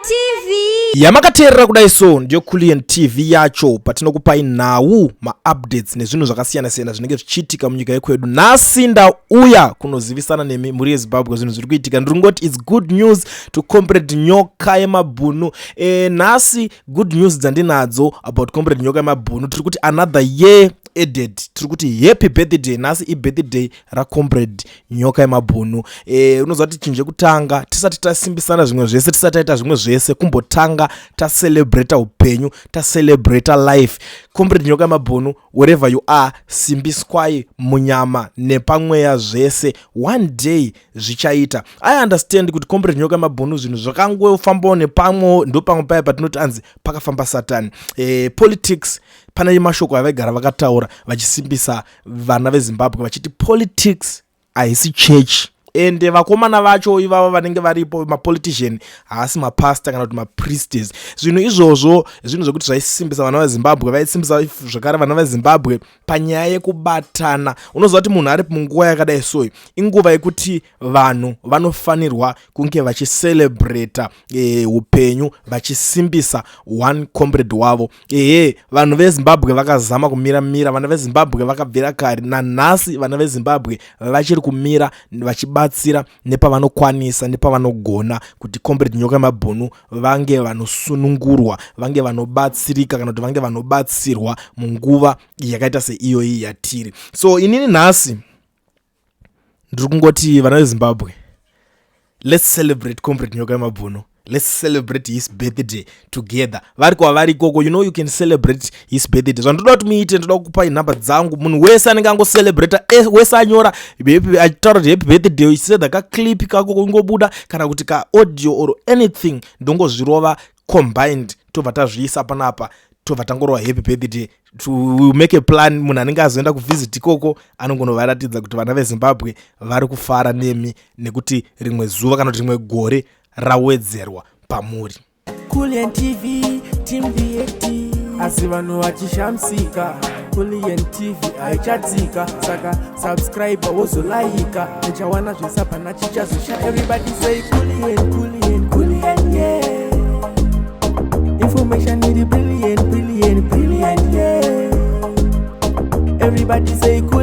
TV yamakateerera kudaiso ndiyo Kulian TV yacho patinokupai nawu ma-updates nezvinhu zvakasiyana-siyana zvinenge zvichiitika munyika yekwedu. Nhasi ndauya kunozivisana nemi muri yeZimbabwe zvinhu zviri kuitika. Ndiri kungoti it's good news to Comrade Nyoka yemabhunu. Nhasi good news dzandinadzo about Comrade Nyoka yemabhunu. Tiri kuti another year added. Tiri kuti happy birthday. Nhasi birthday raComrade Nyoka yemabhunu. Unozwa kuti chinje kutanga tisati tasimbisana zvimwe zvese, tisati taita zvimwe zvese, kumbotanga ta-celebrate upenyu, ta-celebrate life. Comrade Nyoka yemabhunu, wherever you are, simbiswai munyama nepamweya zvese. One day zvichaita. I understand kuti Comrade Nyoka yemabhunu zvinhu zvakangofambawo nepamwe, ndo pamwe paya patinoti anzi pakafamba Satani. Politics pane mashoko avaigara vakataura vachisimbisa vana veZimbabwe vachiti politics haisi church. Ende vakomana vacho ivavo vanenge varipo mapolitician haasi mapasta kana kuti mapriestess. Zvinhu izvozvo zvinhu zvokuti zvaisimbisa vana veZimbabwe, vaisimbisa zvakare vana veZimbabwe panyaya yekubatana. Unoziva kuti munhu ari munguva yakadai soyi inguva yekuti vanhu vanofanirwa kunge vachicelebrate upenyu, vachisimbisa one comrade wavo. Vanhu veZimbabwe vakazama kumira, vana veZimbabwe vakabvira kare, nanhasi vana veZimbabwe vachiri kumira vachibatsira nepavanokwanisa nepavanogona kuti Comrade Nyoka yemabhunu vange vanosunungurwa, vange vanobatsirika kana kuti vange vanobatsirwa munguva yakaita seiyoyi yatiri. So inini nhasi ndiri kungoti vana veZimbabwe, let's celebrate Comrade Nyoka yemabhunu. Let's celebrate his birthday together. Vari kwavari ikoko, you know you can celebrate his birthday. Zvandoda kuti muite, ndoda kukupai nhamba dzangu. Munhu wese anenge angocelebrate, wese anyora achitaura kuti happy birthday, uchisedza kaclip kako kungobuda kana kuti ka audio or anything, ndongozvirova combined tobva tazviisa panapa, tobva tangorova happy birthday. To make a plan, munhu anenge azoenda kuvisit ikoko anongonovaratidza kuti vana veZimbabwe vari kufara nemi nekuti rimwe zuva kana kuti rimwe gore rawedzerwa pamuri. Kulian TV, Team VAT. Asi vanhu vachishamsika, Kulian TV haichadzika. Saka subscribe wozolaika, uchawana zvese pana chichazosha. Everybody say Kulian, Kulian, Kulian, yeah. Information is brilliant, brilliant, brilliant, yeah. Everybody say Kulian.